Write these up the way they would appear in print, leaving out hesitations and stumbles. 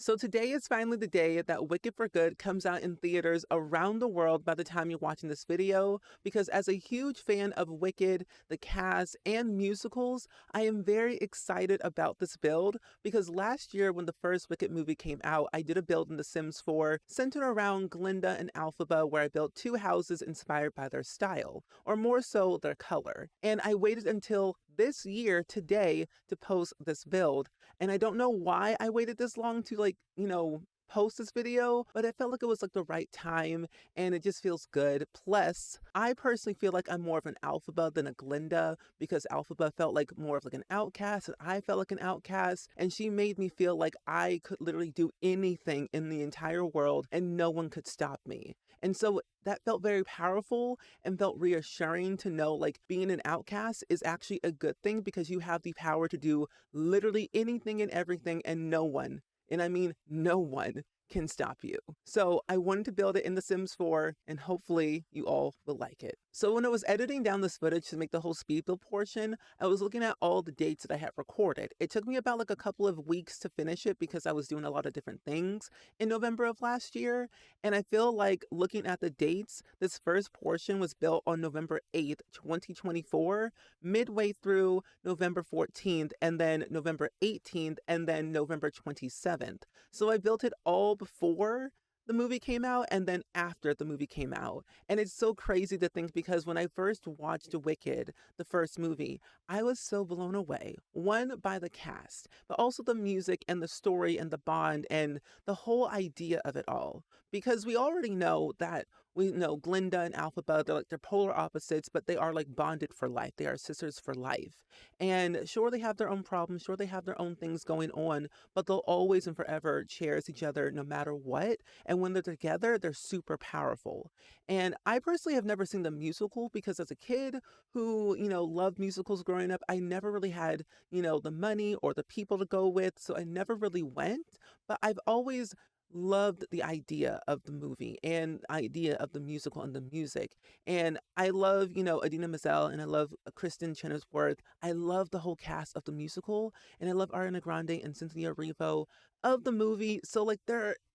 So today is finally the day that Wicked for Good comes out in theaters around the world by the time you're watching this video, because as a huge fan of Wicked, the cast, and musicals, I am very excited about this build because last year when the first Wicked movie came out, I did a build in The Sims 4 centered around Glinda and Alphaba where I built two houses inspired by their style, or more so their color. And I waited until this year, today, to post this build. And I don't know why I waited this long to post this video, but I felt like it was like the right time and it just feels good. Plus, I personally feel like I'm more of an Alphaba than a Glinda because Alphaba felt like more of like an outcast and I felt like an outcast. And she made me feel like I could literally do anything in the entire world and no one could stop me. And so that felt very powerful and felt reassuring to know like being an outcast is actually a good thing because you have the power to do literally anything and everything and no one, and I mean no one, can stop you. So I wanted to build it in The Sims 4 and hopefully you all will like it. So when I was editing down this footage to make the whole speed build portion, I was looking at all the dates that I had recorded. It took me about like a couple of weeks to finish it because I was doing a lot of different things in November of last year. And I feel like looking at the dates, this first portion was built on November 8th, 2024, midway through November 14th, and then November 18th, and then November 27th. So I built it all before the movie came out and then after the movie came out. And it's so crazy to think because when I first watched Wicked, the first movie, I was so blown away. One, by the cast, but also the music and the story and the bond and the whole idea of it all. Because we already know that we know Glinda and Alphaba, they're polar opposites, but they are like bonded for life. They are sisters for life. And sure, they have their own problems, sure, they have their own things going on, but they'll always and forever cherish each other no matter what. And when they're together, they're super powerful. And I personally have never seen the musical because as a kid who, loved musicals growing up, I never really had, the money or the people to go with. So I never really went. But I've always loved the idea of the movie and idea of the musical and the music. And I love, Adina Menzel and I love Kristen Chenoweth. I love the whole cast of the musical and I love Ariana Grande and Cynthia Erivo of the movie. So like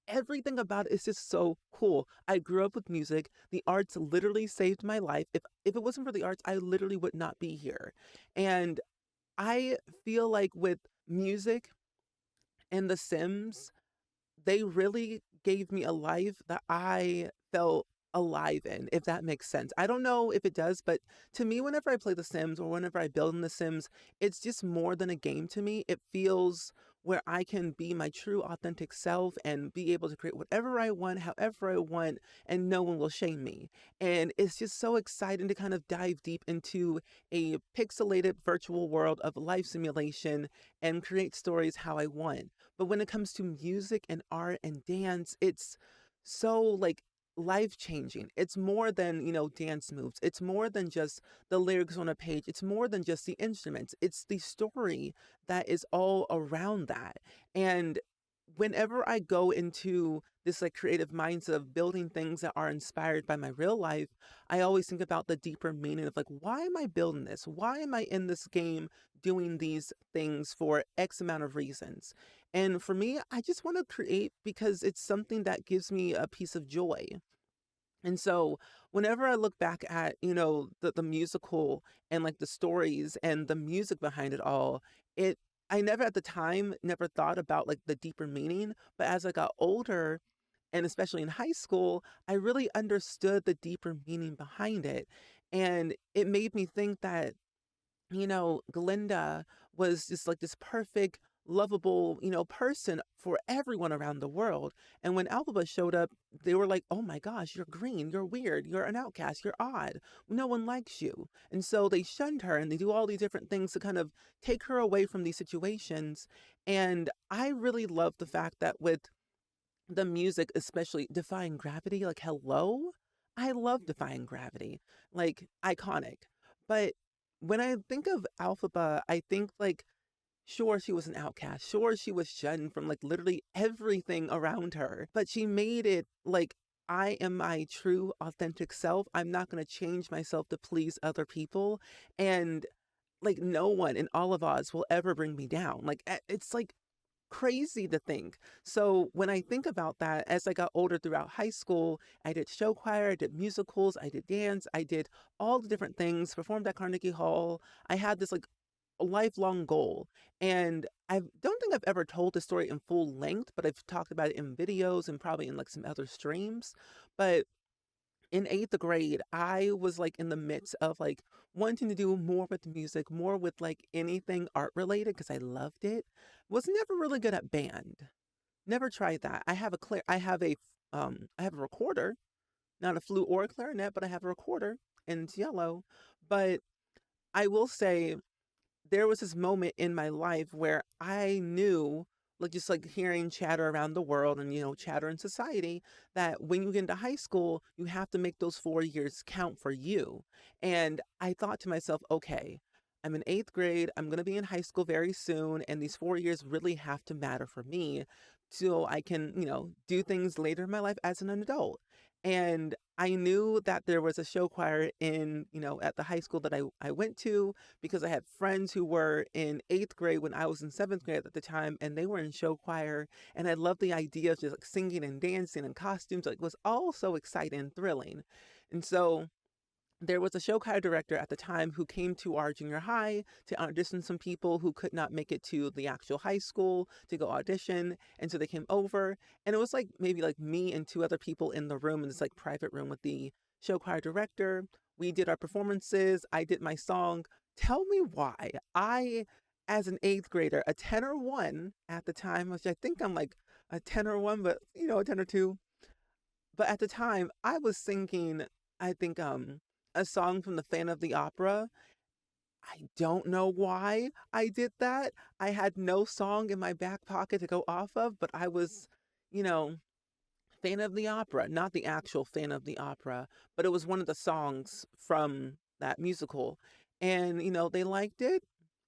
everything about it is just so cool. I grew up with music. The arts literally saved my life. If it wasn't for the arts, I literally would not be here. And I feel like with music and The Sims, they really gave me a life that I felt alive in, if that makes sense. I don't know if it does, but to me, whenever I play The Sims or whenever I build in The Sims, it's just more than a game to me. It feels where I can be my true authentic self and be able to create whatever I want, however I want, and no one will shame me. And it's just so exciting to kind of dive deep into a pixelated virtual world of life simulation and create stories how I want. But when it comes to music and art and dance, it's so like life changing. It's more than, dance moves. It's more than just the lyrics on a page. It's more than just the instruments. It's the story that is all around that. And whenever I go into this like creative mindset of building things that are inspired by my real life, I always think about the deeper meaning of like, why am I building this? Why am I in this game doing these things for X amount of reasons? And for me, I just want to create because it's something that gives me a piece of joy. And so whenever I look back at, the musical and like the stories and the music behind it all, I never at the time never thought about like the deeper meaning, but as I got older and especially in high school, I really understood the deeper meaning behind it. And it made me think that Glinda was just like this perfect, lovable, person for everyone around the world. And when Alphaba showed up, they were like, oh my gosh, you're green, you're weird, you're an outcast, you're odd, no one likes you. And so they shunned her and they do all these different things to kind of take her away from these situations. And I really love the fact that with the music, especially Defying Gravity, like hello, I love Defying Gravity, like iconic. But when I think of Alphaba, I think like, sure, she was an outcast. Sure, she was shunned from like literally everything around her, but she made it like, I am my true authentic self. I'm not going to change myself to please other people. And like, no one in all of Oz will ever bring me down. Like, it's like crazy to think. So when I think about that, as I got older throughout high school, I did show choir, I did musicals, I did dance, I did all the different things, performed at Carnegie Hall. I had this like a lifelong goal. And I don't think I've ever told the story in full length, but I've talked about it in videos and probably in like some other streams. But in eighth grade, I was like in the midst of like wanting to do more with music, more with like anything art related because I loved it. Was never really good at band. Never tried that. I have a recorder, not a flute or a clarinet, but I have a recorder and it's yellow. But I will say there was this moment in my life where I knew, like just like hearing chatter around the world and chatter in society, that when you get into high school, you have to make those 4 years count for you. And I thought to myself, okay, I'm in eighth grade, I'm gonna be in high school very soon, and these 4 years really have to matter for me so I can, do things later in my life as an adult. And I knew that there was a show choir in, at the high school that I went to because I had friends who were in eighth grade when I was in seventh grade at the time, and they were in show choir. And I loved the idea of just like singing and dancing and costumes. Like, it was all so exciting and thrilling. And so there was a show choir director at the time who came to our junior high to audition some people who could not make it to the actual high school to go audition. And so they came over, and it was like maybe like me and two other people in the room, in this like private room with the show choir director. We did our performances. I did my song. Tell me why I, as an eighth grader, a tenor one at the time, which I think I'm like a tenor one, but a tenor two. But at the time, I was singing, I think, a song from the Fan of the Opera. I don't know why I did that. I had no song in my back pocket to go off of, but I was, you know, Fan of the Opera, not the actual Fan of the Opera, but it was one of the songs from that musical. And, they liked it,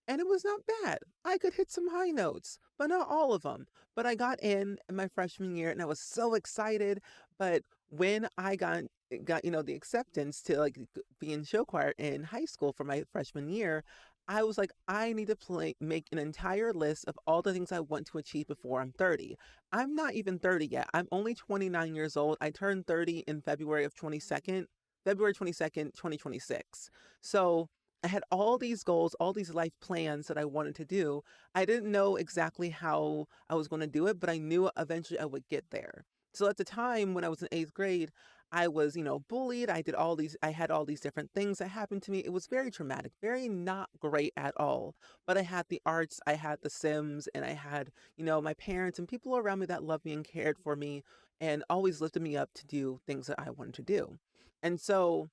and it was not bad. I could hit some high notes, but not all of them. But I got in my freshman year and I was so excited. But when I got the acceptance to like be in show choir in high school for my freshman year, I was like, I need to make an entire list of all the things I want to achieve before I'm 30. I'm not even 30 yet. I'm only 29 years old. I turned 30 in February 22nd, 2026. So I had all these goals, all these life plans that I wanted to do. I didn't know exactly how I was going to do it, but I knew eventually I would get there. So at the time when I was in eighth grade, I was, bullied. I had all these different things that happened to me. It was very traumatic, very not great at all. But I had the arts, I had the Sims, and I had, my parents and people around me that loved me and cared for me and always lifted me up to do things that I wanted to do. And so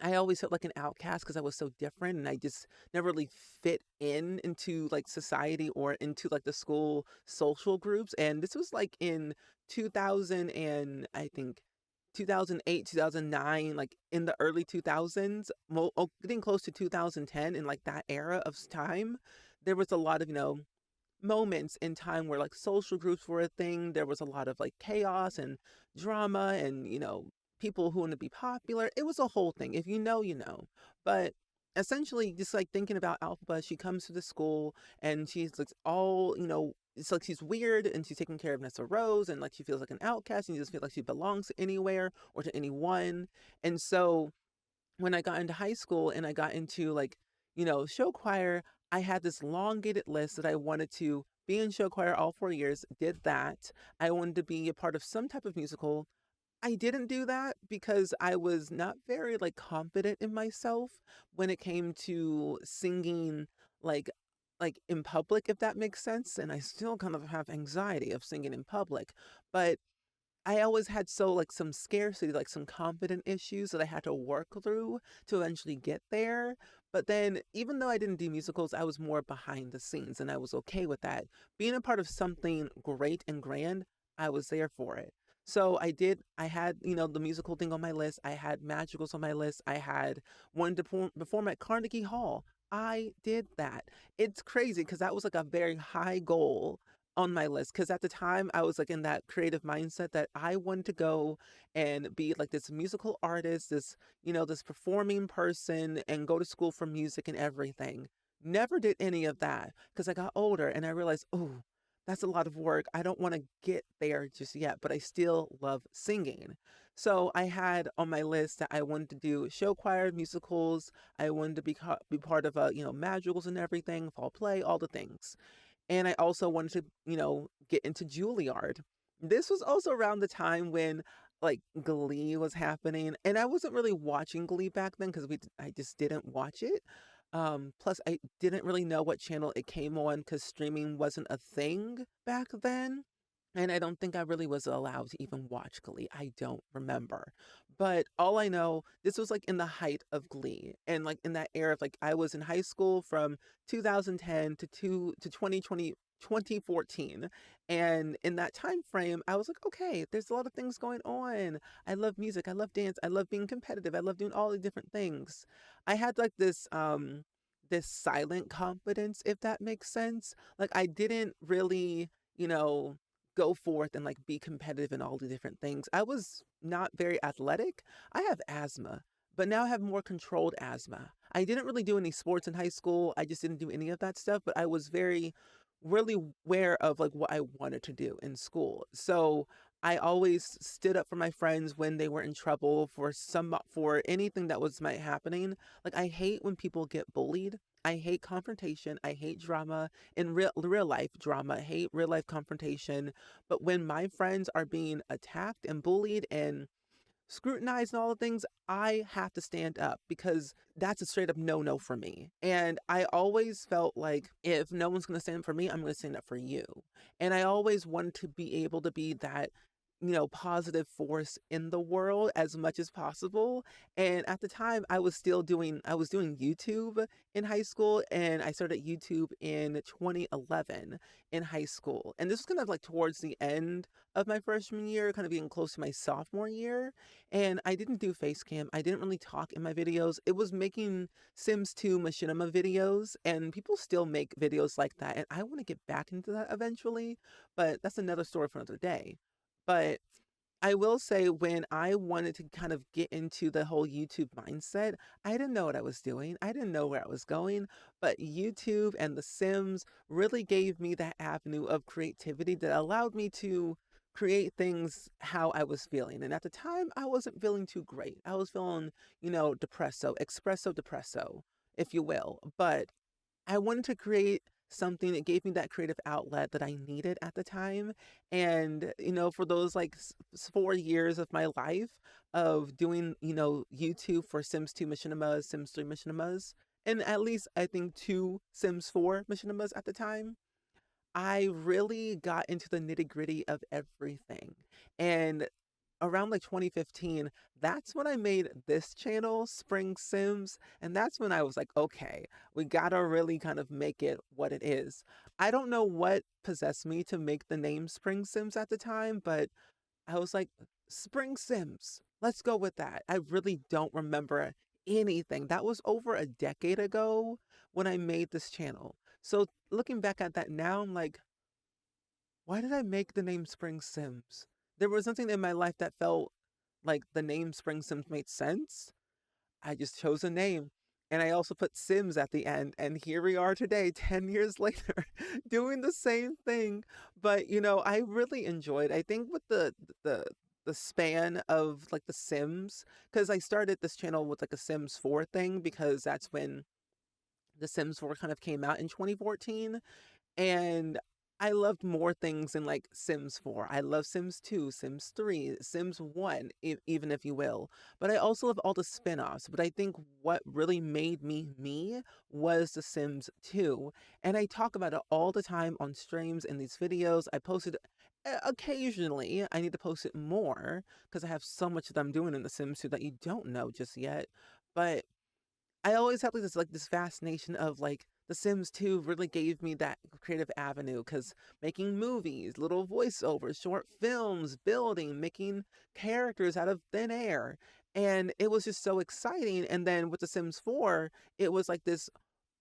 I always felt like an outcast because I was so different and I just never really fit in into like society or into like the school social groups. And this was like in 2000 and I think 2008, 2009, like in the early 2000s, getting close to 2010 in like that era of time. There was a lot of, moments in time where like social groups were a thing. There was a lot of like chaos and drama and, people who want to be popular. It was a whole thing. If you know, you know. But essentially, just like thinking about Alphaba, she comes to the school and she's like all, it's like she's weird and she's taking care of Nessa Rose and like she feels like an outcast and you just feel like she belongs anywhere or to anyone. And so when I got into high school and I got into like, show choir, I had this elongated list that I wanted to be in show choir all 4 years, did that. I wanted to be a part of some type of musical. I didn't do that because I was not very like confident in myself when it came to singing like in public, if that makes sense. And I still kind of have anxiety of singing in public, but I always had like some scarcity, like some confident issues that I had to work through to eventually get there. But then, even though I didn't do musicals, I was more behind the scenes and I was okay with that. Being a part of something great and grand, I was there for it. So I had, the musical thing on my list. I had magicals on my list. I had wanted to perform at Carnegie Hall. I did that. It's crazy because that was like a very high goal on my list because at the time I was like in that creative mindset that I wanted to go and be like this musical artist, this performing person and go to school for music and everything. Never did any of that because I got older and I realized, oh, that's a lot of work. I don't want to get there just yet, but I still love singing. So I had on my list that I wanted to do show choir, musicals. I wanted to be part of madrigals and everything, fall play, all the things. And I also wanted to, get into Juilliard. This was also around the time when like Glee was happening, and I wasn't really watching Glee back then because I just didn't watch it. Plus, I didn't really know what channel it came on because streaming wasn't a thing back then. And I don't think I really was allowed to even watch Glee. I don't remember. But all I know, this was like in the height of Glee. And like in that era of like I was in high school from 2010 to 2014. And in that time frame, I was like, okay, there's a lot of things going on. I love music, I love dance, I love being competitive, I love doing all the different things. I had like this silent confidence, if that makes sense. Like I didn't really, you know, go forth and like be competitive in all the different things. I was not very athletic. I have asthma, but now I have more controlled asthma. I didn't really do any sports in high school. I just didn't do any of that stuff, but I was very really aware of like what I wanted to do in school. So I always stood up for my friends when they were in trouble for anything that was might happening. Like I hate when people get bullied. I hate confrontation. I hate drama in real life drama. I hate real life confrontation. But when my friends are being attacked and bullied and scrutinized and all the things, I have to stand up because that's a straight up no no for me. And I always felt like if no one's going to stand up for me, I'm going to stand up for you. And I always wanted to be able to be that, positive force in the world as much as possible. And at the time I was doing YouTube in high school, and I started YouTube in 2011 in high school. And this was kind of like towards the end of my freshman year, kind of getting close to my sophomore year. And I didn't do face cam. I didn't really talk in my videos. It was making Sims 2 machinima videos, and people still make videos like that. And I want to get back into that eventually, but that's another story for another day. But I will say when I wanted to kind of get into the whole YouTube mindset, I didn't know what I was doing. I didn't know where I was going, but YouTube and The Sims really gave me that avenue of creativity that allowed me to create things how I was feeling. And at the time, I wasn't feeling too great. I was feeling, depresso, espresso depresso, if you will. But I wanted to create something that gave me that creative outlet that I needed at the time. And, for those like 4 years of my life of doing, YouTube for Sims 2 Machinimas, Sims 3 Machinimas, and at least I think two Sims 4 Machinimas at the time, I really got into the nitty gritty of everything. And around like 2015, that's when I made this channel, Spring Sims. And that's when I was like, okay, we gotta really kind of make it what it is. I don't know what possessed me to make the name Spring Sims at the time, but I was like, Spring Sims, let's go with that. I really don't remember anything. That was over a decade ago when I made this channel. So looking back at that now, I'm like, why did I make the name Spring Sims? There was nothing in my life that felt like the name Spring Sims made sense. I just chose a name. And I also put Sims at the end. And here we are today, 10 years later, doing the same thing. But, I really enjoyed, I think with the the span of like the Sims, because I started this channel with like a Sims 4 thing because that's when the Sims 4 kind of came out in 2014. And I loved more things in like Sims 4. I love Sims 2, Sims 3, Sims 1, even if you will. But I also love all the spin-offs. But I think what really made me me was The Sims 2. And I talk about it all the time on streams and these videos. I post it occasionally. I need to post it more because I have so much that I'm doing in The Sims 2 that you don't know just yet. But I always have this fascination of like The Sims 2 really gave me that creative avenue because making movies, little voiceovers, short films, building, making characters out of thin air. And it was just so exciting. And then with The Sims 4, it was like this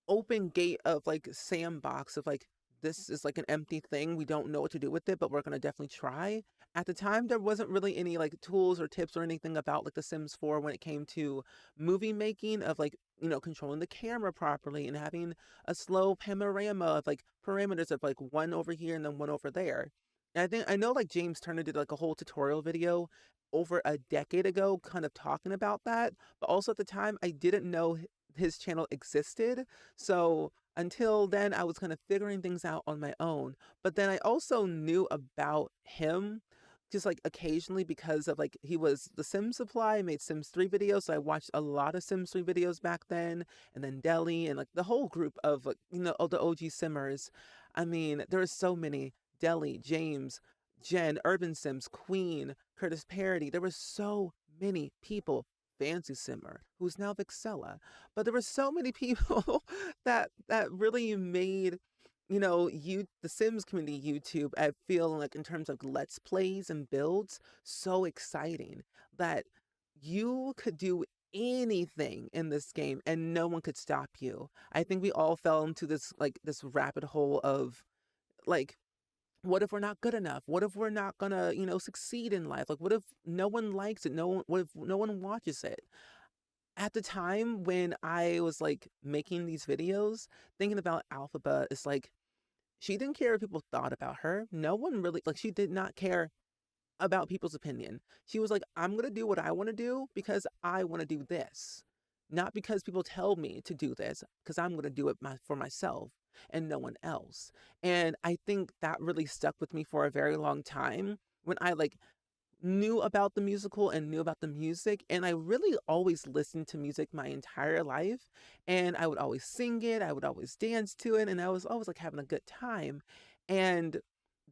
open gate of like sandbox of like this is like an empty thing. We don't know what to do with it, but we're gonna definitely try. At the time, there wasn't really any like tools or tips or anything about like The Sims 4 when it came to movie making of like controlling the camera properly and having a slow panorama of like parameters of like one over here and then one over there. And I know like James Turner did like a whole tutorial video over a decade ago kind of talking about that, but also at the time I didn't know his channel existed. So until then I was kind of figuring things out on my own. But then I also knew about him just like occasionally because of like he was the Sims Supply, made Sims 3 videos. So I watched a lot of Sims 3 videos back then, and then Deli and like the whole group of like, all the OG Simmers. I mean, there are so many. Deli, James, Jen, Urban Sims, Queen, Curtis Parody. There were so many people. Fancy Simmer, who's now Vixella. But there were so many people that really made the Sims community YouTube, I feel like in terms of let's plays and builds, so exciting that you could do anything in this game and no one could stop you. I think we all fell into this rabbit hole of like, what if we're not good enough? What if we're not gonna, succeed in life? Like, what if no one likes it? What if no one watches it? At the time when I was like making these videos, thinking about Alphaba, it's like she didn't care what people thought about her. No one really, like, she did not care about people's opinion. She was like, I'm going to do what I want to do because I want to do this. Not because people tell me to do this, because I'm going to do it for myself and no one else. And I think that really stuck with me for a very long time when I like knew about the musical and knew about the music, and I really always listened to music my entire life, and I would always sing it, I would always dance to it, and I was always like having a good time. And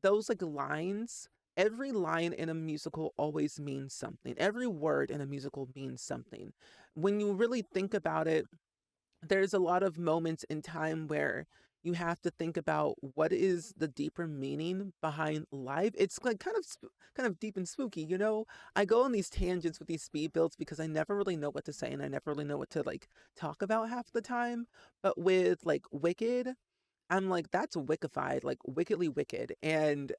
those like lines, every line in a musical always means something. Every word in a musical means something. When you really think about it, there's a lot of moments in time where you have to think about what is the deeper meaning behind life. It's like kind of deep and spooky. I go on these tangents with these speed builds because I never really know what to say and I never really know what to like talk about half the time. But with like Wicked, I'm like that's wickified, like wickedly wicked. And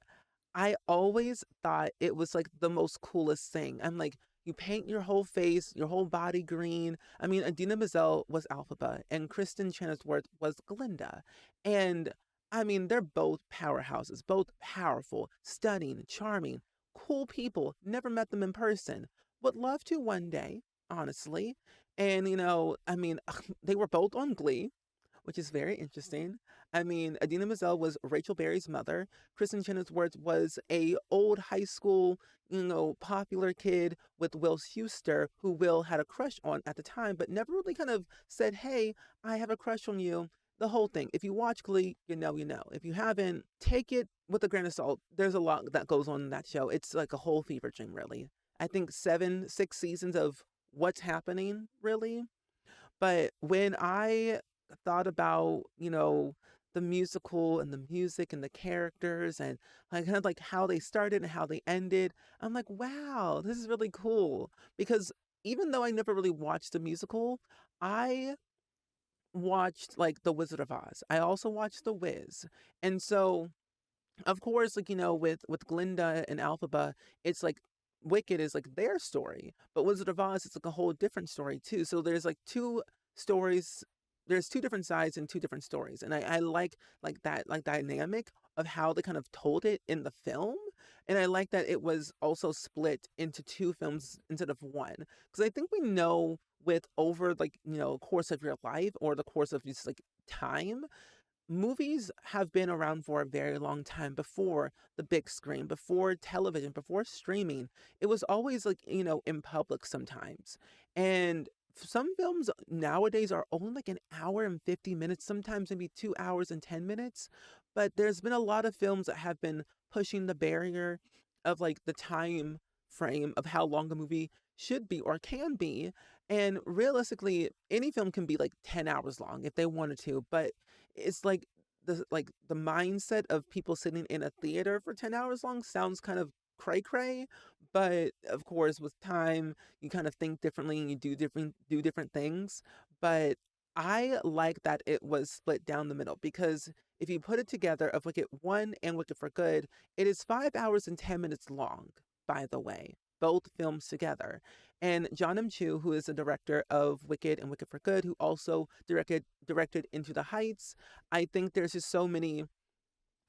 I always thought it was like the most coolest thing. I'm like, you paint your whole face, your whole body green. I mean, Adina Menzel was Alphaba and Kristen Chenoweth was Glinda. And I mean, they're both powerhouses, both powerful, stunning, charming, cool people. Never met them in person. Would love to one day, honestly. And, I mean, they were both on Glee, which is very interesting. I mean, Adina Menzel was Rachel Berry's mother. Kristen Chenoweth was a old high school, popular kid with Will Schuester, who Will had a crush on at the time, but never really kind of said, "Hey, I have a crush on you." The whole thing. If you watch Glee, you know, you know. If you haven't, take it with a grain of salt. There's a lot that goes on in that show. It's like a whole fever dream, really. I think 6 seasons of what's happening, really. But when I thought about, the musical and the music and the characters and like kind of like how they started and how they ended, I'm like, wow, this is really cool. Because even though I never really watched the musical, I watched like The Wizard of Oz. I also watched The Wiz. And so of course, like, with Glinda and Alphaba, it's like Wicked is like their story, but Wizard of Oz is like a whole different story too. So there's like two stories, there's two different sides and two different stories. And I like that like dynamic of how they kind of told it in the film. And I like that it was also split into two films instead of one. Because I think we know with over like, course of your life or the course of just like time, movies have been around for a very long time before the big screen, before television, before streaming. It was always like, in public sometimes. And some films nowadays are only like an hour and 50 minutes, sometimes maybe 2 hours and 10 minutes. But there's been a lot of films that have been pushing the barrier of like the time frame of how long a movie should be or can be. And realistically, any film can be like 10 hours long if they wanted to, but it's like the mindset of people sitting in a theater for 10 hours long sounds kind of cray cray, but of course with time you kind of think differently and you do different things. But I like that it was split down the middle because if you put it together of Wicked 1 and Wicked for Good, it is 5 hours and 10 minutes long, by the way. both films together. And John M. Chu, who is the director of Wicked and Wicked for Good, who also directed Into the Heights, I think there's just so many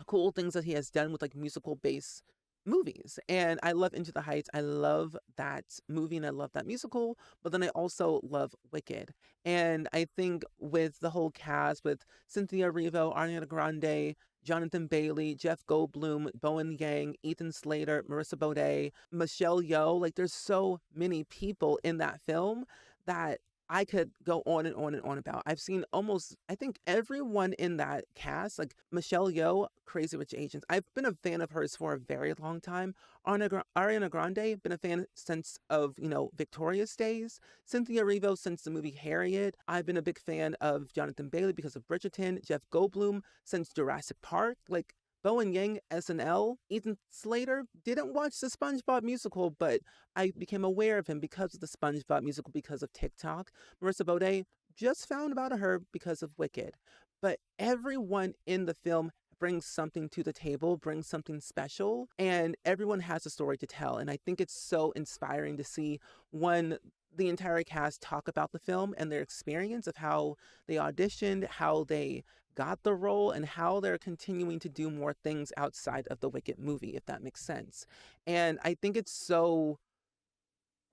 cool things that he has done with like musical based movies. And I love Into the Heights. I love that movie and I love that musical, but then I also love Wicked. And I think with the whole cast with Cynthia Erivo, Ariana Grande, Jonathan Bailey, Jeff Goldblum, Bowen Yang, Ethan Slater, Marissa Baudet, Michelle Yeoh, like there's so many people in that film that I could go on and on and on about. I've seen almost, I think, everyone in that cast, like Michelle Yeoh, Crazy Rich Asians. I've been a fan of hers for a very long time. Ariana Grande, been a fan since of, Victoria's days. Cynthia Erivo since the movie Harriet. I've been a big fan of Jonathan Bailey because of Bridgerton. Jeff Goldblum since Jurassic Park. Like, Bowen Yang, SNL. Ethan Slater, didn't watch the SpongeBob musical, but I became aware of him because of the SpongeBob musical, because of TikTok. Marissa Baudet, just found about her because of Wicked. But everyone in the film brings something to the table, brings something special, and everyone has a story to tell. And I think it's so inspiring to see the entire cast talk about the film and their experience of how they auditioned, how they got the role, and how they're continuing to do more things outside of the Wicked movie, if that makes sense. And I think it's so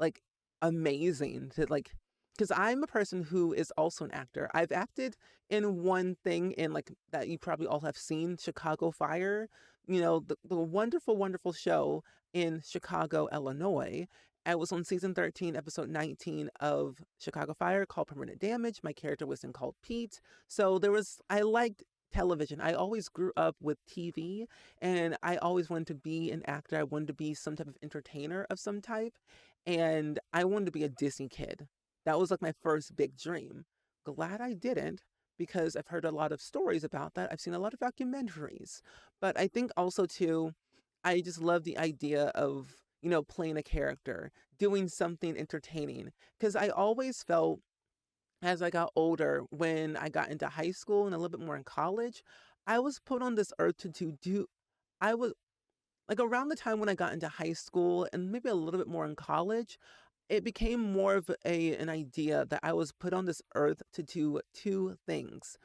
like amazing to like, because I'm a person who is also an actor. I've acted in one thing in like that you probably all have seen, Chicago Fire, the wonderful, wonderful show in Chicago, Illinois. I was on season 13, episode 19 of Chicago Fire called Permanent Damage. My character was in called Pete. So I liked television. I always grew up with TV and I always wanted to be an actor. I wanted to be some type of entertainer of some type. And I wanted to be a Disney kid. That was like my first big dream. Glad I didn't because I've heard a lot of stories about that. I've seen a lot of documentaries. But I think also too, I just love the idea of, playing a character, doing something entertaining. Because I always felt as I got older, when I got into high school and a little bit more in college, I was put on this earth to do, I was like around the time when I got into high school and maybe a little bit more in college, it became more of an idea that I was put on this earth to do two things: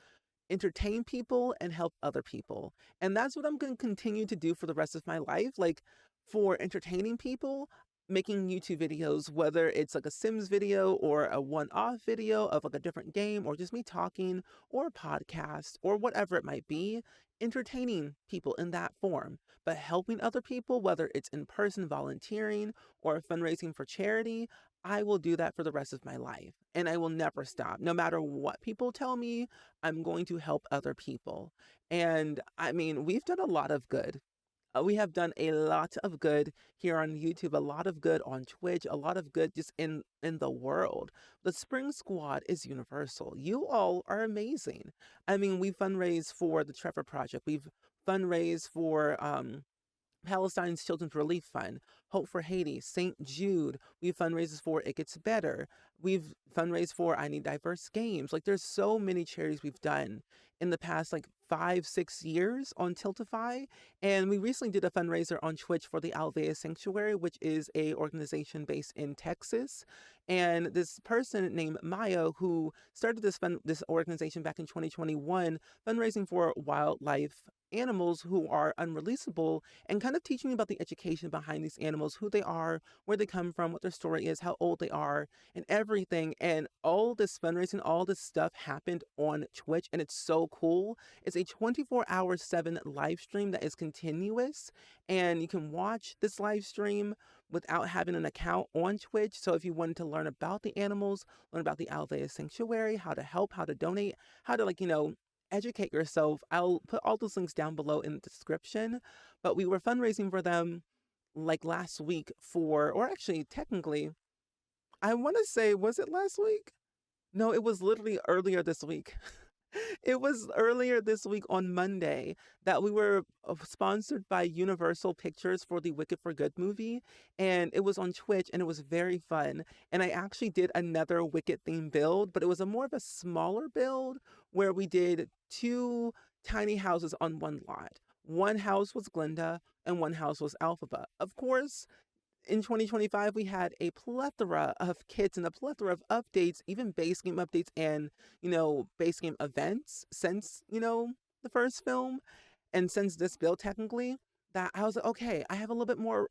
entertain people and help other people. And that's what I'm going to continue to do for the rest of my life. Like for entertaining people, making YouTube videos, whether it's like a Sims video or a one-off video of like a different game or just me talking or a podcast or whatever it might be, entertaining people in that form, but helping other people, whether it's in person volunteering or fundraising for charity, I will do that for the rest of my life. And I will never stop. No matter what people tell me, I'm going to help other people. And I mean, we've done a lot of good. We have done a lot of good here on YouTube, a lot of good on Twitch, a lot of good just in the world. The Spring Squad is universal. You all are amazing. I mean, we fundraise for the Trevor Project. We've fundraised for Palestine's Children's Relief Fund, Hope for Haiti, St. Jude. We fundraises for It Gets Better. We've fundraised for I Need Diverse Games. Like there's so many charities we've done in the past like 5-6 years on Tiltify. And we recently did a fundraiser on Twitch for the Alvea Sanctuary, which is a organization based in Texas. And this person named Maya, who started this organization back in 2021, fundraising for wildlife animals who are unreleasable and kind of teaching you about the education behind these animals, who they are, where they come from, what their story is, how old they are, and everything. And all this fundraising, all this stuff happened on Twitch, and it's so cool. It's a 24/7 live stream that is continuous, and you can watch this live stream without having an account on Twitch. So if you wanted to learn about the animals, learn about the Alvea Sanctuary, how to help, how to donate, how to educate yourself, I'll put all those links down below in the description. But we were fundraising for them like last week or actually technically, I want to say, was it last week? No, it was literally earlier this week. It was earlier this week on Monday that we were sponsored by Universal Pictures for the Wicked for Good movie. And it was on Twitch and it was very fun. And I actually did another Wicked theme build, but it was a more of a smaller build where we did two tiny houses on one lot. One house was Glinda and one house was Alphaba. Of course, in 2025, we had a plethora of kits and a plethora of updates, even base game updates and, base game events since, the first film and since this build technically, that I was like, okay, I have a little bit more,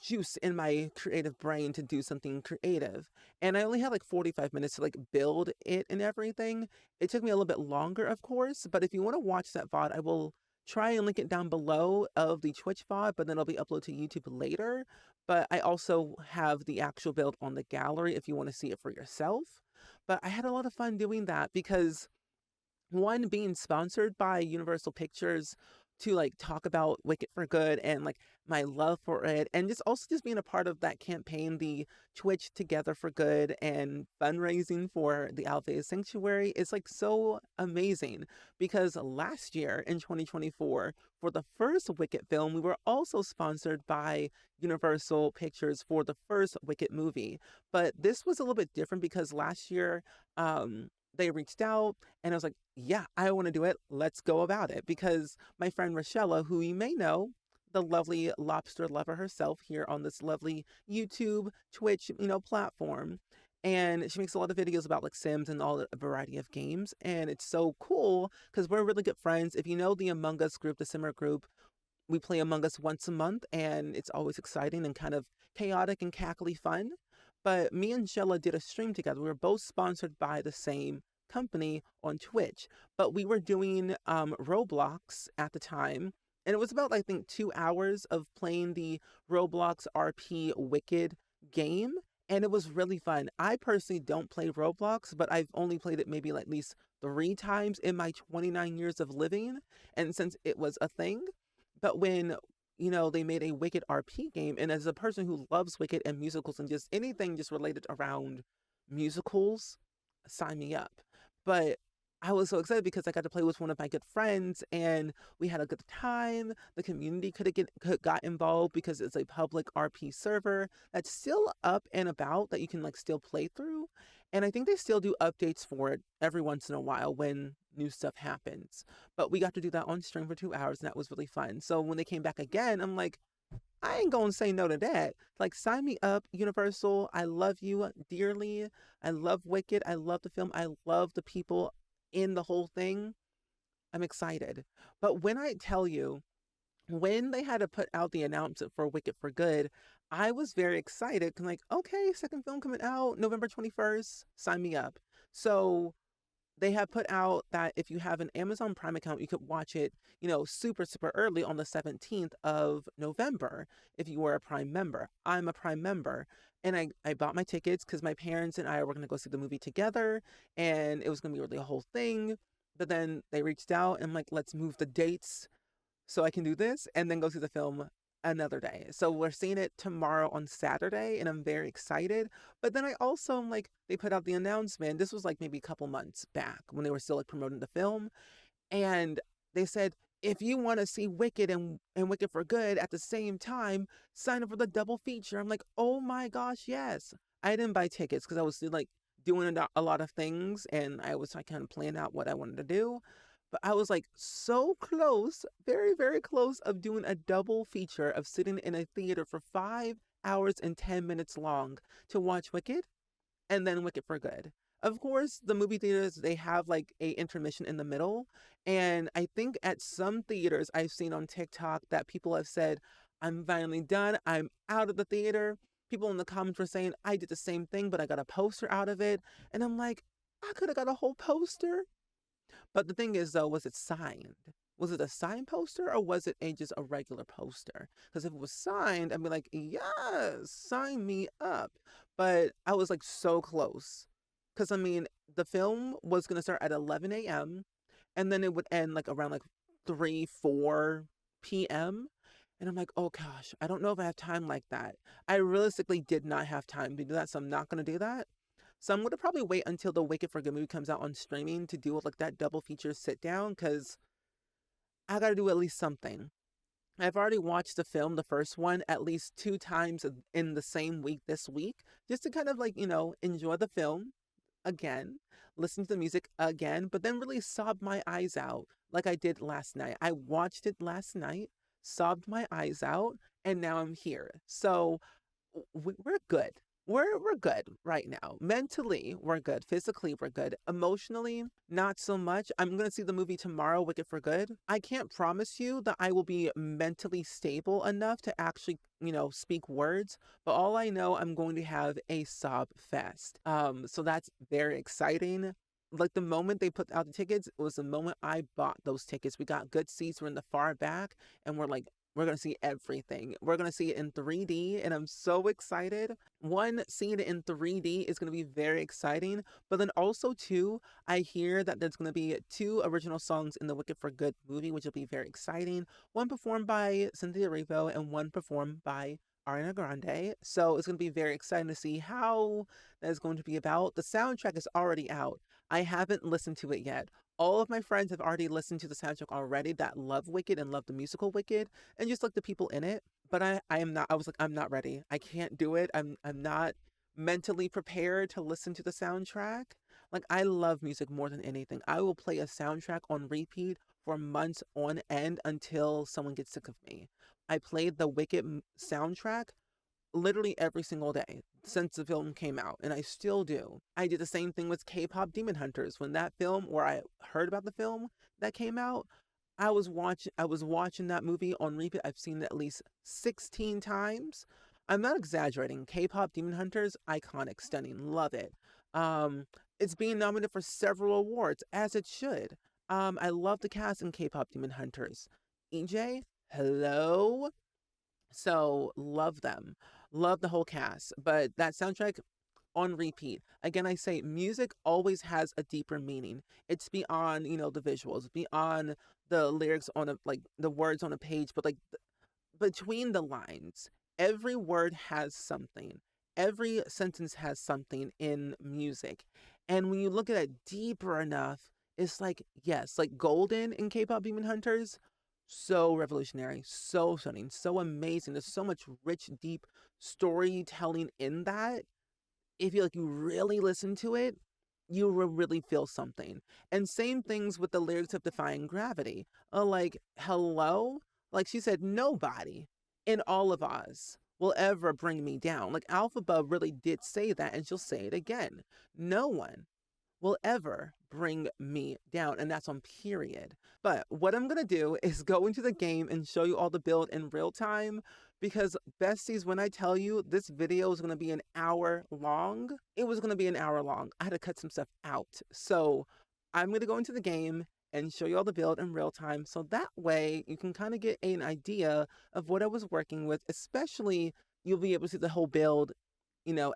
juice in my creative brain to do something creative. And I only had like 45 minutes to like build it and everything. It took me a little bit longer, of course, but if you want to watch that VOD, I will try and link it down below of the Twitch VOD, but then it'll be uploaded to YouTube later. But I also have the actual build on the gallery if you want to see it for yourself. But I had a lot of fun doing that because one, being sponsored by Universal Pictures to like talk about Wicked for Good and like my love for it, and just also just being a part of that campaign, the Twitch Together for Good and fundraising for the Althea Sanctuary is like so amazing because last year in 2024 for the first Wicked film we were also sponsored by Universal Pictures for the first Wicked movie, but this was a little bit different because last year they reached out and I was like, yeah, I want to do it. Let's go about it. Because my friend Rochella, who you may know, the lovely lobster lover herself here on this lovely YouTube, Twitch, platform. And she makes a lot of videos about like Sims and all a variety of games. And it's so cool because we're really good friends. If you know the Among Us group, the Simmer group, we play Among Us once a month and it's always exciting and kind of chaotic and cackly fun. But me and Shella did a stream together. We were both sponsored by the same company on Twitch, but we were doing Roblox at the time. And it was about, I think, 2 hours of playing the Roblox RP Wicked game. And it was really fun. I personally don't play Roblox, but I've only played it maybe like at least 3 times in my 29 years of living. And since it was a thing, but when they made a Wicked RP game, and as a person who loves Wicked and musicals and just anything just related around musicals, sign me up. But I was so excited because I got to play with one of my good friends and we had a good time. The community could got involved because it's a public RP server that's still up and about that you can like still play through. And I think they still do updates for it every once in a while when new stuff happens. But we got to do that on stream for 2 hours and that was really fun. So when they came back again, I'm like, I ain't gonna say no to that. Like, sign me up, Universal. I love you dearly. I love Wicked. I love the film. I love the people in the whole thing. I'm excited. But when I tell you, when they had to put out the announcement for Wicked for Good, I was very excited. I'm like, okay, second film coming out November 21st. Sign me up. So they have put out that if you have an Amazon Prime account, you could watch it, super, super early on the 17th of November if you were a Prime member. I'm a Prime member. And I bought my tickets because my parents and I were going to go see the movie together. And it was going to be really a whole thing. But then they reached out and like, let's move the dates so I can do this and then go see the film another day. So we're seeing it tomorrow on Saturday and I'm very excited. But then I also like they put out the announcement. This was like maybe a couple months back when they were still like promoting the film. And they said, if you want to see Wicked and Wicked for Good at the same time, sign up for the double feature. I'm like, oh my gosh, yes. I didn't buy tickets because I was like doing a lot of things and I was like kind of planning out what I wanted to do. But I was like so close, very, very close of doing a double feature of sitting in a theater for 5 hours and 10 minutes long to watch Wicked and then Wicked for Good. Of course, the movie theaters, they have like a intermission in the middle. And I think at some theaters I've seen on TikTok that people have said, I'm finally done. I'm out of the theater. People in the comments were saying, I did the same thing, but I got a poster out of it. And I'm like, I could have got a whole poster. But the thing is, though, was it signed? Was it a signed poster or was it just a regular poster? Because if it was signed, I'd be like, yes, sign me up. But I was like so close. Because I mean, the film was going to start at 11 a.m. and then it would end like around like 3, 4 p.m. And I'm like, oh gosh, I don't know if I have time like that. I realistically did not have time to do that, so I'm not going to do that. So I'm going to probably wait until the Wicked for Good movie comes out on streaming to do like that double feature sit down because I got to do at least something. I've already watched the film, the first one, at least 2 times in the same week this week, just to kind of like, enjoy the film again, listen to the music again, but then really sob my eyes out like I did last night. I watched it last night, sobbed my eyes out, and now I'm here. So we're good. We're good right now. Mentally, we're good. Physically, we're good. Emotionally, not so much. I'm gonna see the movie tomorrow, Wicked for Good. I can't promise you that I will be mentally stable enough to actually, speak words, but all I know, I'm going to have a sob fest. So that's very exciting. Like the moment they put out the tickets, it was the moment I bought those tickets. We got good seats. We're in the far back, and we're going to see everything. We're going to see it in 3D, and I'm so excited. One, seeing it in 3D is going to be very exciting, but then also, two, I hear that there's going to be two original songs in the Wicked for Good movie, which will be very exciting. One performed by Cynthia Erivo and one performed by Ariana Grande. So it's going to be very exciting to see how that is going to be about. The soundtrack is already out. I haven't listened to it yet. All of my friends have already listened to the soundtrack already that love Wicked and love the musical Wicked and just like the people in it. But I am not, I was like, I'm not ready. I can't do it. I'm not mentally prepared to listen to the soundtrack. Like I love music more than anything. I will play a soundtrack on repeat for months on end until someone gets sick of me. I played the Wicked soundtrack literally every single day since the film came out, and I still do. I did the same thing with K-pop Demon Hunters. When that film, or I heard about the film that came out, I was watching that movie on repeat. I've seen it at least 16 times. I'm not exaggerating. K-pop Demon Hunters, iconic, stunning, love it. Um, it's being nominated for several awards, as it should. I love the cast in K-pop Demon Hunters. EJ, hello. So love them. Love the whole cast. But that soundtrack on repeat. Again, I say music always has a deeper meaning. It's beyond, the visuals, beyond the lyrics on like the words on a page, but like between the lines, every word has something. Every sentence has something in music. And when you look at it deeper enough, it's like, yes, like Golden in K-pop Demon Hunters, so revolutionary, so stunning, so amazing. There's so much rich, deep storytelling in that. If you really listen to it, you will really feel something. And same things with the lyrics of Defying Gravity. Like, hello? Like she said, nobody in all of Oz will ever bring me down. Like Alphaba really did say that, and she'll say it again. No one will ever bring me down. And that's on period. But what I'm going to do is go into the game and show you all the build in real time. Because besties, when I tell you this video is going to be an hour long, it was going to be an hour long. I had to cut some stuff out. So I'm going to go into the game and show you all the build in real time. So that way you can kind of get an idea of what I was working with, especially you'll be able to see the whole build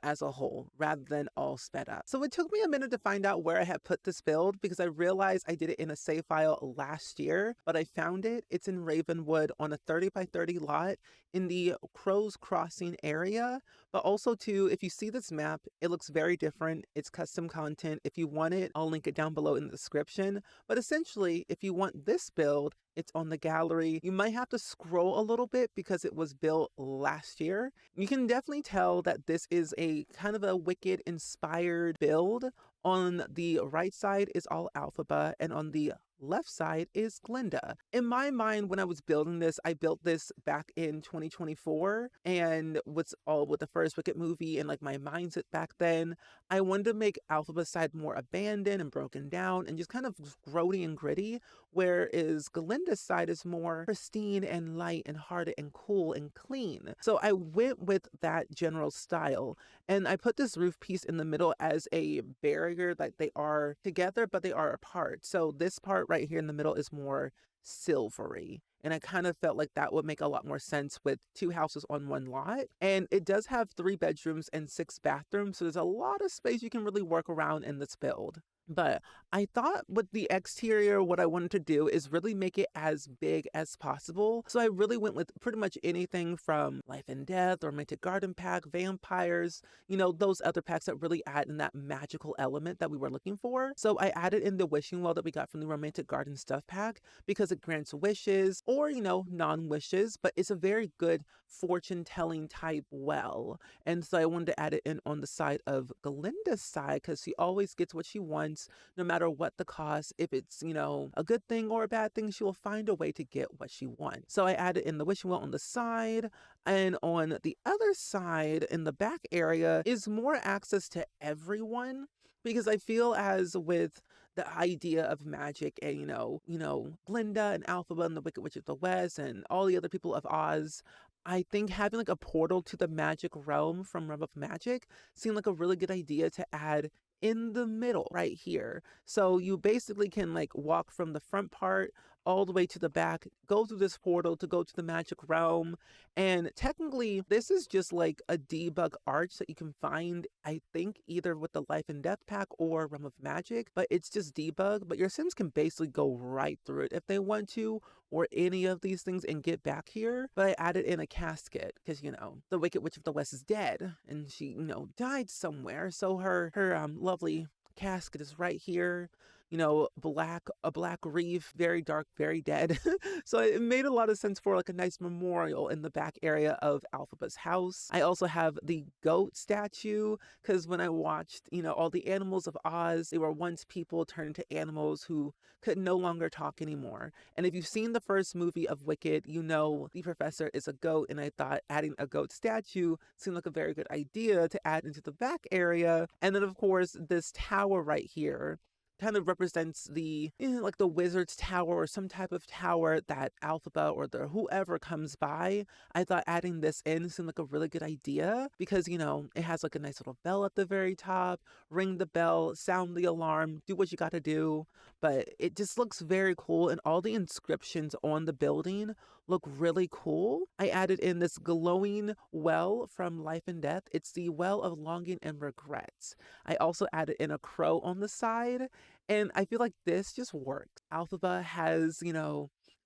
as a whole, rather than all sped up. So it took me a minute to find out where I had put this build because I realized I did it in a save file last year, but I found it. It's in Ravenwood on a 30 by 30 lot in the Crow's Crossing area. But also too, if you see this map, it looks very different. It's custom content. If you want it, I'll link it down below in the description. But essentially, if you want this build, it's on the gallery. You might have to scroll a little bit because it was built last year. You can definitely tell that this is a kind of a Wicked inspired build. On the right side is all Alphaba, and on the left side is Glinda. In my mind, when I was building this, I built this back in 2024, and with the first Wicked movie and like my mindset back then, I wanted to make Alphaba's side more abandoned and broken down and just kind of grody and gritty, whereas Glinda's side is more pristine and light and hearted and cool and clean. So I went with that general style, and I put this roof piece in the middle as a barrier, like they are together, but they are apart. So this part right here in the middle is more silvery. And I kind of felt like that would make a lot more sense with two houses on one lot. And it does have 3 bedrooms and 6 bathrooms. So there's a lot of space you can really work around in this build. But I thought with the exterior, what I wanted to do is really make it as big as possible. So I really went with pretty much anything from Life and Death, Romantic Garden Pack, Vampires, those other packs that really add in that magical element that we were looking for. So I added in the wishing well that we got from the Romantic Garden Stuff Pack because it grants wishes or, non-wishes, but it's a very good fortune telling type well. And so I wanted to add it in on the side of Glinda's side because she always gets what she wants. sense. No matter what the cost, if it's, a good thing or a bad thing, she will find a way to get what she wants. So I added in the wishing well on the side, and on the other side in the back area is more access to everyone, because I feel as with the idea of magic and Glinda and Alphaba and the Wicked Witch of the West and all the other people of Oz, I think having like a portal to the magic realm from Realm of Magic seemed like a really good idea to add in the middle right here. So you basically can like walk from the front part all the way to the back, go through this portal to go to the magic realm. And technically, this is just like a debug arch that you can find, I think, either with the Life and Death pack or Realm of Magic, but it's just debug. But your Sims can basically go right through it if they want to, or any of these things, and get back here. But I added in a casket because, the Wicked Witch of the West is dead and she, died somewhere. So her lovely casket is right here, a black reef, very dark, very dead. So it made a lot of sense for like a nice memorial in the back area of Alphaba's house. I also have the goat statue because when I watched, all the animals of Oz, they were once people turned into animals who could no longer talk anymore. And if you've seen the first movie of Wicked, the professor is a goat, and I thought adding a goat statue seemed like a very good idea to add into the back area. And then of course this tower right here kind of represents the like the wizard's tower or some type of tower that Alphaba or the whoever comes by. I thought adding this in seemed like a really good idea because it has like a nice little bell at the very top. Ring the bell, sound the alarm, do what you got to do. But it just looks very cool, and all the inscriptions on the building look really cool. I added in this glowing well from Life and Death. It's the well of longing and regrets. I also added in a crow on the side, and I feel like this just works. Alphaba has,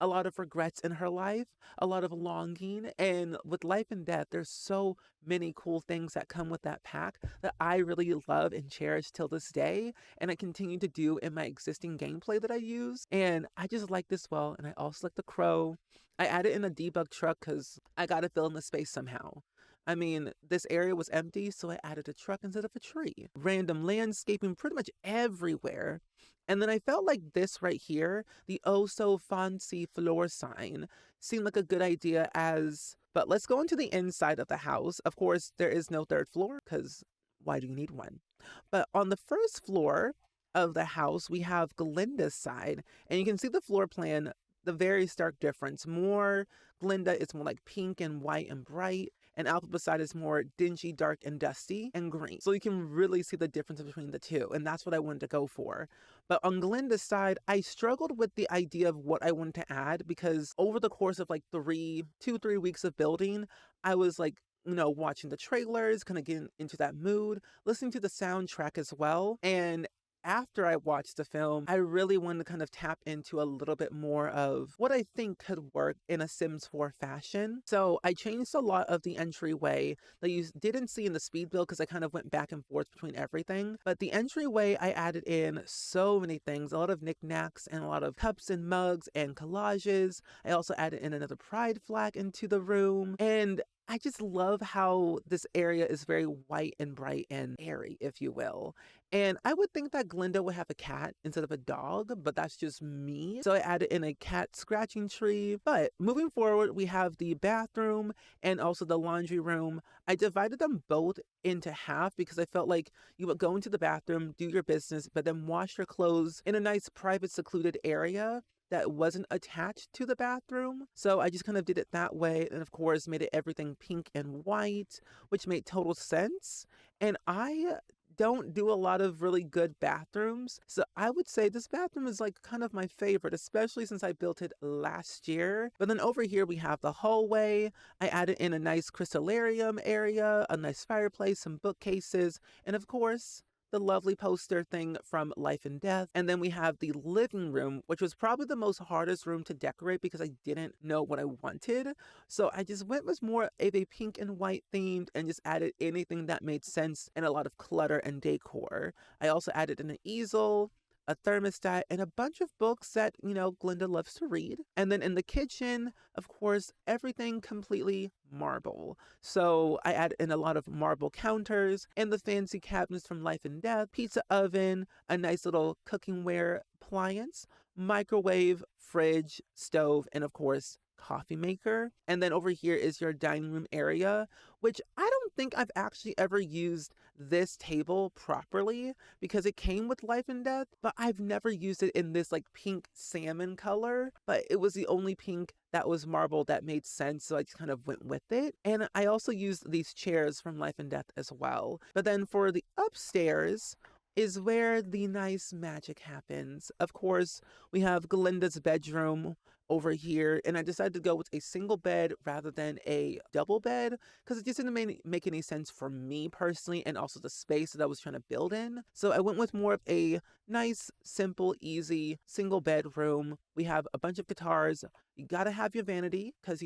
a lot of regrets in her life, a lot of longing, and with Life and Death, there's so many cool things that come with that pack that I really love and cherish till this day, and I continue to do in my existing gameplay that I use. And I just like this well, and I also like the crow. I added in a debug truck because I gotta fill in the space somehow. I mean, this area was empty, so I added a truck instead of a tree. Random landscaping pretty much everywhere. And then I felt like this right here, the oh so fancy floor sign, seemed like a good idea but let's go into the inside of the house. Of course, there is no third floor because why do you need one? But on the first floor of the house, we have Glinda's side, and you can see the floor plan, the very stark difference. Glinda is more like pink and white and bright, and Alphaba's side is more dingy, dark, and dusty and green. So you can really see the difference between the two, and that's what I wanted to go for. But on Glinda's side, I struggled with the idea of what I wanted to add because over the course of like 3 weeks of building, I was like, watching the trailers, kind of getting into that mood, listening to the soundtrack as well. And after I watched the film, I really wanted to kind of tap into a little bit more of what I think could work in a Sims 4 fashion. So I changed a lot of the entryway that you didn't see in the speed build because I kind of went back and forth between everything. But the entryway, I added in so many things, a lot of knickknacks and a lot of cups and mugs and collages. I also added in another pride flag into the room. And I just love how this area is very white and bright and airy, if you will. And I would think that Glinda would have a cat instead of a dog, but that's just me. So I added in a cat scratching tree. But moving forward, we have the bathroom and also the laundry room. I divided them both into half because I felt like you would go into the bathroom, do your business, but then wash your clothes in a nice private secluded area that wasn't attached to the bathroom. So I just kind of did it that way, and of course made it everything pink and white, which made total sense. And I don't do a lot of really good bathrooms, so I would say this bathroom is like kind of my favorite, especially since I built it last year. But then over here we have the hallway. I added in a nice crystallarium area, a nice fireplace, some bookcases, and of course the lovely poster thing from Life and Death. And then we have the living room, which was probably the most hardest room to decorate because I didn't know what I wanted. So I just went with more of a pink and white themed and just added anything that made sense and a lot of clutter and decor. I also added in an easel, a thermostat, and a bunch of books that, Glinda loves to read. And then in the kitchen, of course, everything completely marble. So I added in a lot of marble counters and the fancy cabinets from Life and Death, pizza oven, a nice little cookingware appliance, microwave, fridge, stove, and of course, coffee maker. And then over here is your dining room area, which I don't think I've actually ever used this table properly because it came with Life and Death, but I've never used it in this like pink salmon color. But it was the only pink that was marble that made sense, so I just kind of went with it. And I also used these chairs from Life and Death as well. But then for the upstairs, is where the nice magic happens. Of course, we have Glinda's bedroom over here, and I decided to go with a single bed rather than a double bed because it just didn't make any sense for me personally, and also the space that I was trying to build in. So I went with more of a nice, simple, easy single bedroom. We have a bunch of guitars. You gotta have your vanity because,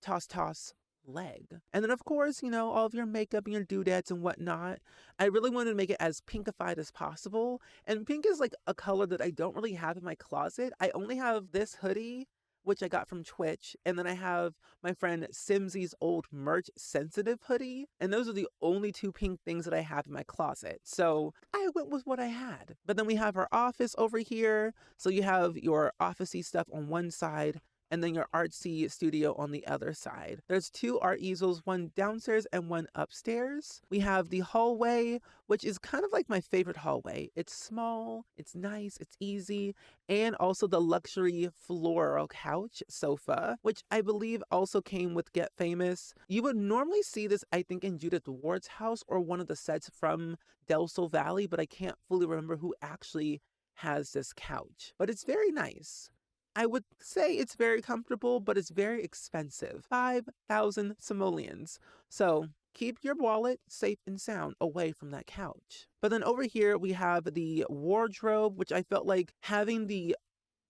toss, leg. And then, of course, all of your makeup and your doodads and whatnot. I really wanted to make it as pinkified as possible. And pink is like a color that I don't really have in my closet. I only have this hoodie, which I got from Twitch. And then I have my friend Simsy's old merch sensitive hoodie. And those are the only two pink things that I have in my closet. So I went with what I had. But then we have our office over here. So you have your officey stuff on one side, and then your artsy studio on the other side. There's two art easels, one downstairs and one upstairs. We have the hallway, which is kind of like my favorite hallway. It's small, it's nice, it's easy, and also the luxury floral couch sofa, which I believe also came with Get Famous. You would normally see this, I think, in Judith Ward's house or one of the sets from Del Sol Valley, but I can't fully remember who actually has this couch. But it's very nice. I would say it's very comfortable, but it's very expensive. 5,000 simoleons. So keep your wallet safe and sound away from that couch. But then over here we have the wardrobe, which I felt like having the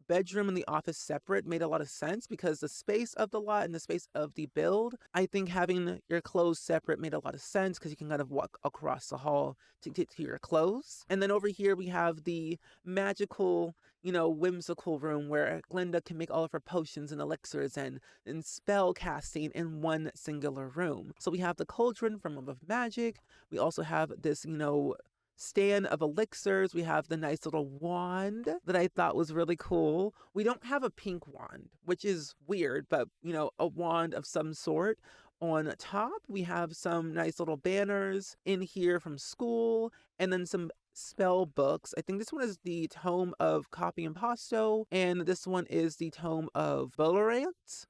bedroom and the office separate made a lot of sense because the space of the lot and the space of the build, I think having your clothes separate made a lot of sense because you can kind of walk across the hall to get to your clothes. And then over here we have the magical, whimsical room where Glinda can make all of her potions and elixirs and spell casting in one singular room. So we have the cauldron from Love of Magic. We also have this, stand of elixirs. We have the nice little wand that I thought was really cool. We don't have a pink wand, which is weird, but a wand of some sort. On top, we have some nice little banners in here from school, and then some spell books. I think this one is the Tome of Copy and Pasto, and this one is the Tome of Bolorant.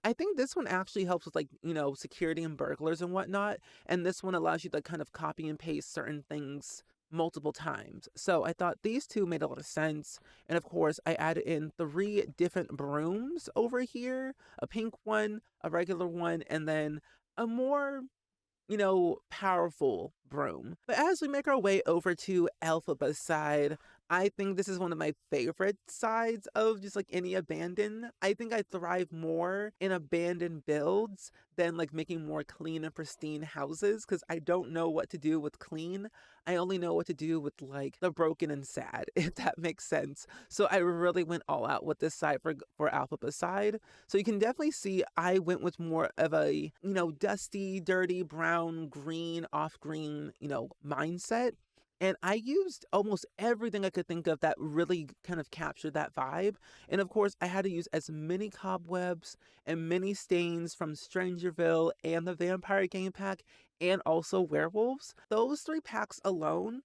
I think this one actually helps with security and burglars and whatnot. And this one allows you to kind of copy and paste certain things multiple times. So I thought these two made a lot of sense. And of course, I added in 3 different brooms over here, a pink one, a regular one, and then a more powerful broom. But as we make our way over to Elphaba's side, I think this is one of my favorite sides of just any abandoned. I think I thrive more in abandoned builds than making more clean and pristine houses because I don't know what to do with clean. I only know what to do with the broken and sad, if that makes sense. So I really went all out with this side for Elphaba's side. So you can definitely see I went with more of a, dusty, dirty, brown, green, off green, mindset. And I used almost everything I could think of that really kind of captured that vibe. And of course, I had to use as many cobwebs and many stains from Strangerville and the Vampire Game Pack and also Werewolves. Those 3 packs alone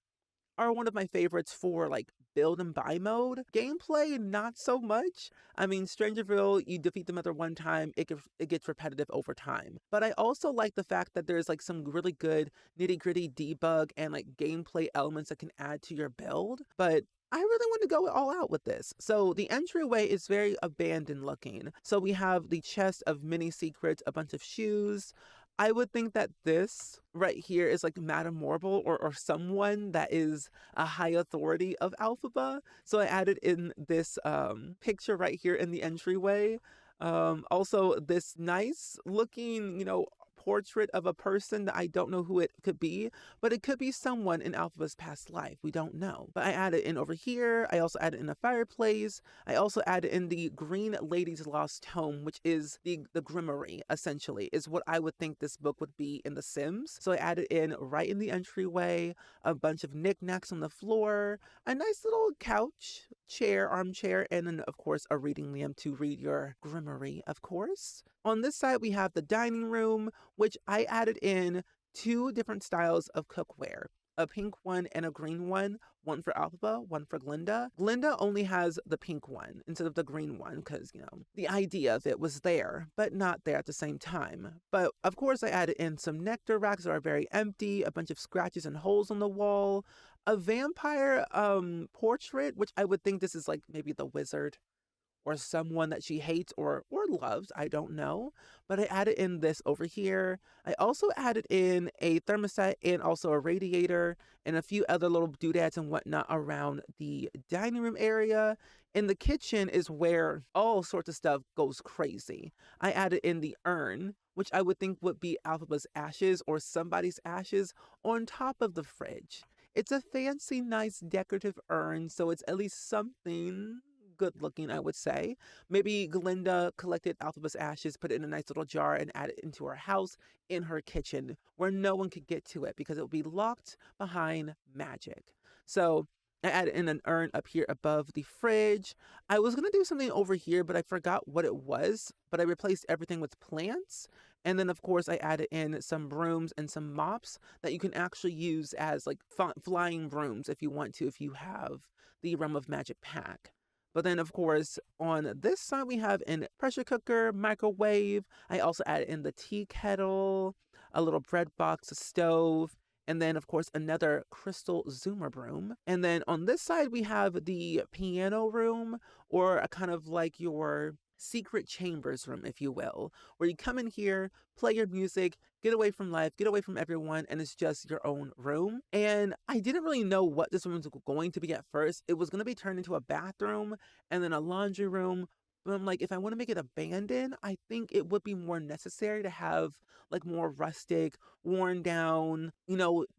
are one of my favorites for build and buy mode. Gameplay, not so much. I mean, Strangerville, you defeat the mother one time, it gets repetitive over time. But I also like the fact that there's some really good nitty gritty debug and gameplay elements that can add to your build. But I really want to go all out with this. So the entryway is very abandoned looking. So we have the chest of mini secrets, a bunch of shoes. I would think that this right here is Madame Morble or someone that is a high authority of Elphaba. So I added in this picture right here in the entryway. Also this nice looking, portrait of a person that I don't know who it could be, but it could be someone in Alphaba's past life. We don't know. But I added in over here. I also added in a fireplace. I also added in the Green Lady's Lost Home, which is the Grimmery, essentially, is what I would think this book would be in The Sims. So I added in right in the entryway, a bunch of knickknacks on the floor, a nice little couch, chair, armchair, and then, of course, a reading lamp to read your Grimmery, of course. On this side, we have the dining room, which I added in 2 different styles of cookware, a pink one and a green one for Alphaba, one for Glinda. Glinda only has the pink one instead of the green one because, the idea of it was there, but not there at the same time. But of course, I added in some nectar racks that are very empty, a bunch of scratches and holes on the wall, a vampire portrait, which I would think this is like maybe the wizard or someone that she hates or loves, I don't know. But I added in this over here. I also added in a thermostat and also a radiator and a few other little doodads and whatnot around the dining room area. In the kitchen is where all sorts of stuff goes crazy. I added in the urn, which I would think would be Alphaba's ashes or somebody's ashes, on top of the fridge. It's a fancy, nice decorative urn, so it's at least something good looking, I would say. Maybe Glinda collected Alphaba's ashes, put it in a nice little jar, and added it into her house in her kitchen where no one could get to it because it would be locked behind magic. So I added in an urn up here above the fridge. I was going to do something over here, but I forgot what it was. But I replaced everything with plants. And then, of course, I added in some brooms and some mops that you can actually use as like flying brooms if you want to, if you have the Realm of Magic pack. But then, of course, on this side, we have a pressure cooker, microwave. I also added in the tea kettle, a little bread box, a stove, and then, of course, another crystal zoomer broom. And then on this side, we have the piano room, or a kind of like your secret chambers room, if you will, where you come in here, play your music, get away from life, get away from everyone, and it's just your own room. And I didn't really know what this room was going to be at first. It was going to be turned into a bathroom and then a laundry room. But I'm like, if I want to make it abandoned, I think it would be more necessary to have like more rustic, worn down,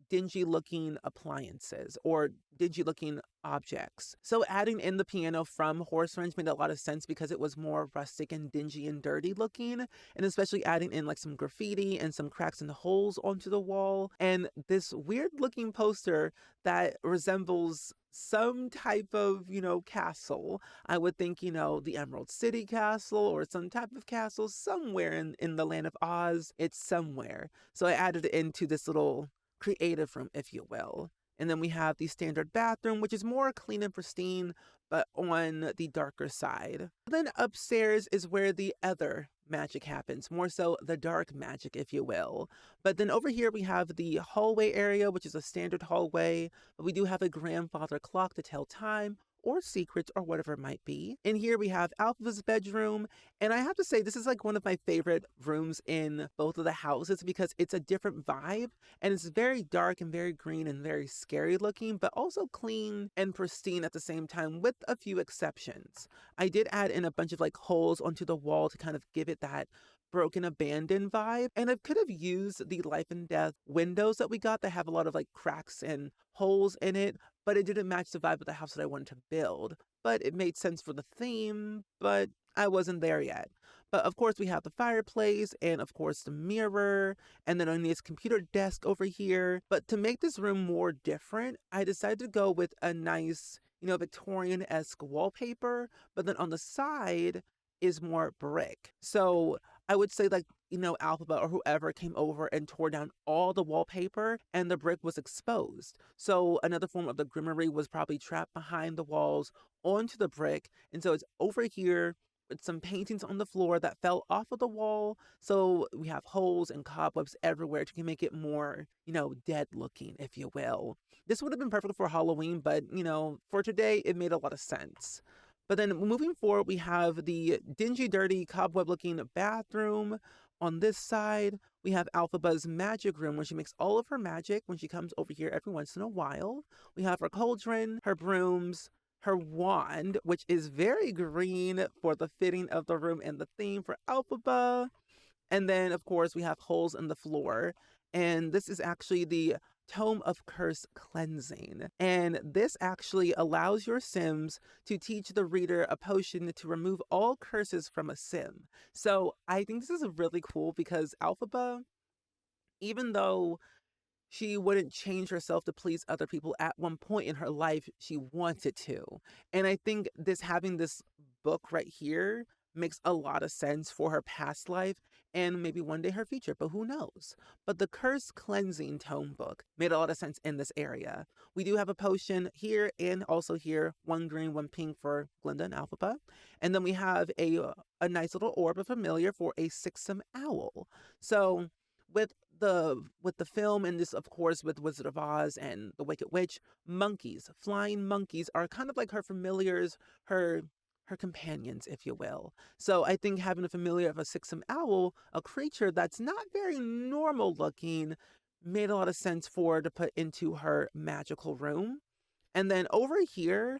dingy looking appliances or dingy looking objects. So adding in the piano from Horse Ranch made a lot of sense because it was more rustic and dingy and dirty looking, and especially adding in like some graffiti and some cracks and holes onto the wall, and this weird looking poster that resembles some type of, castle. I would think, the Emerald City Castle or some type of castle somewhere in the land of Oz. It's somewhere. So I added it into this little creative room, if you will. And then we have the standard bathroom, which is more clean and pristine, but on the darker side. Then upstairs is where the other magic happens, more so the dark magic, if you will. But then over here we have the hallway area, which is a standard hallway, but we do have a grandfather clock to tell time or secrets or whatever it might be. In here we have Alpha's bedroom, and I have to say this is like one of my favorite rooms in both of the houses because it's a different vibe and it's very dark and very green and very scary looking, but also clean and pristine at the same time with a few exceptions. I did add in a bunch of like holes onto the wall to kind of give it that broken abandoned vibe, and I could have used the life and death windows that we got that have a lot of like cracks and holes in it, but it didn't match the vibe of the house that I wanted to build. But it made sense for the theme, but I wasn't there yet. But of course we have the fireplace and of course the mirror, and then on this computer desk over here. But to make this room more different, I decided to go with a nice, Victorian-esque wallpaper, but then on the side is more brick. So I would say like, Alphaba or whoever came over and tore down all the wallpaper and the brick was exposed. So another form of the Grimmery was probably trapped behind the walls onto the brick. And so it's over here with some paintings on the floor that fell off of the wall. So we have holes and cobwebs everywhere to make it more, dead looking, if you will. This would have been perfect for Halloween, but, for today, it made a lot of sense. But then moving forward, we have the dingy, dirty, cobweb-looking bathroom. On this side, we have Alphaba's magic room where she makes all of her magic when she comes over here every once in a while. We have her cauldron, her brooms, her wand, which is very green for the fitting of the room and the theme for Alphaba. And then, of course, we have Holes in the Floor. And this is actually the Tome of Curse Cleansing. And this actually allows your Sims to teach the reader a potion to remove all curses from a Sim. So I think this is really cool because Alphaba, even though she wouldn't change herself to please other people, at one point in her life, she wanted to. And I think having this book right here makes a lot of sense for her past life and maybe one day her future, but who knows? But the Curse Cleansing Tome book made a lot of sense in this area. We do have a potion here and also here, one green, one pink for Glinda and Alphaba. And then we have a nice little orb of familiar for a 6-sim owl. So with the film, and this of course with Wizard of Oz and the Wicked Witch, monkeys, flying monkeys are kind of like her familiars, her companions, if you will. So I think having a familiar of a 6-sim owl, a creature that's not very normal looking, made a lot of sense for her to put into her magical room. And then over here,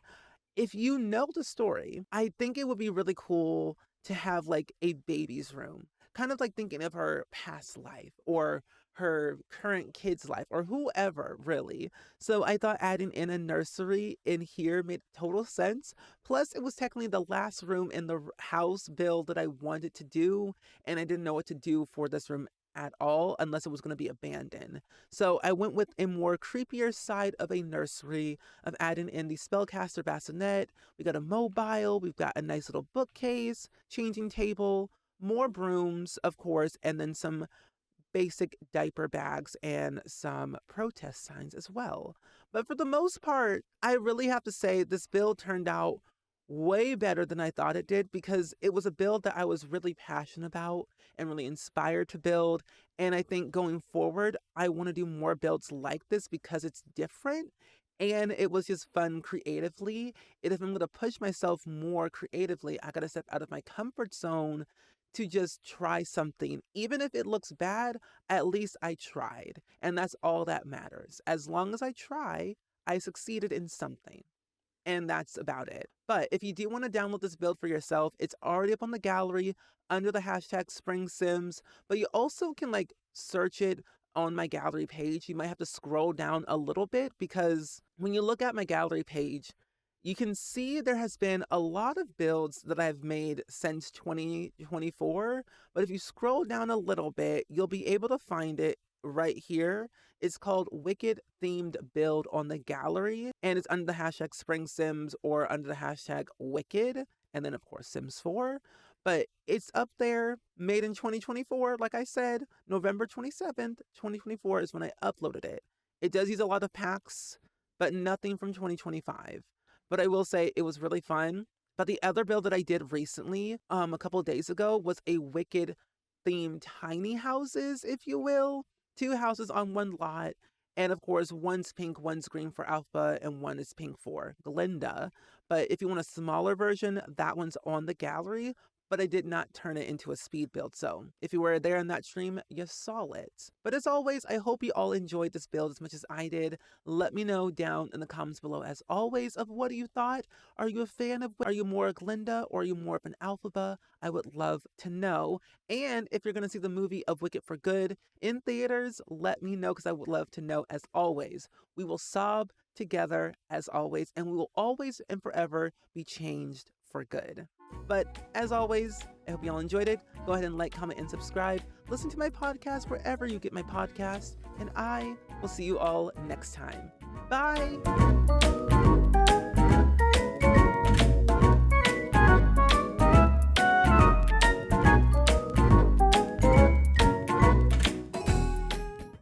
if you know the story, I think it would be really cool to have like a baby's room, kind of like thinking of her past life or her current kid's life or whoever, really. So I thought adding in a nursery in here made total sense. Plus, it was technically the last room in the house build that I wanted to do, and I didn't know what to do for this room at all unless it was going to be abandoned. So I went with a more creepier side of a nursery of adding in the spellcaster bassinet. We got a mobile, we've got a nice little bookcase, changing table, more brooms, of course, and then some basic diaper bags and some protest signs as well. But for the most part, I really have to say this build turned out way better than I thought it did because it was a build that I was really passionate about and really inspired to build. And I think going forward, I want to do more builds like this because it's different. And it was just fun creatively. And if I'm going to push myself more creatively, I got to step out of my comfort zone to just try something. Even if it looks bad, at least I tried. And that's all that matters. As long as I try, I succeeded in something. And that's about it. But if you do want to download this build for yourself, it's already up on the gallery under the hashtag SpringSims. But you also can like search it on my gallery page. You might have to scroll down a little bit because when you look at my gallery page, you can see there has been a lot of builds that I've made since 2024. But if you scroll down a little bit, you'll be able to find it right here. It's called Wicked Themed Build on the gallery, and it's under the hashtag SpringSims or under the hashtag Wicked, and then of course Sims 4. But it's up there, made in 2024. Like I said, November 27th, 2024 is when I uploaded it. It does use a lot of packs, but nothing from 2025. But I will say it was really fun. But the other build that I did recently, a couple of days ago, was a Wicked themed tiny houses, if you will. 2 houses on one lot. And of course, one's pink, one's green for Alpha, and one is pink for Glinda. But if you want a smaller version, that one's on the gallery. But I did not turn it into a speed build. So if you were there in that stream, you saw it. But as always, I hope you all enjoyed this build as much as I did. Let me know down in the comments below, as always, of what you thought. Are you a fan of, are you more Glinda or are you more of an Alphaba? I would love to know. And if you're going to see the movie of Wicked for Good in theaters, let me know because I would love to know as always. We will sob together as always, and we will always and forever be changed for good. But as always, I hope you all enjoyed it. Go ahead and like, comment, and subscribe. Listen to my podcast wherever you get my podcast, and I will see you all next time. Bye!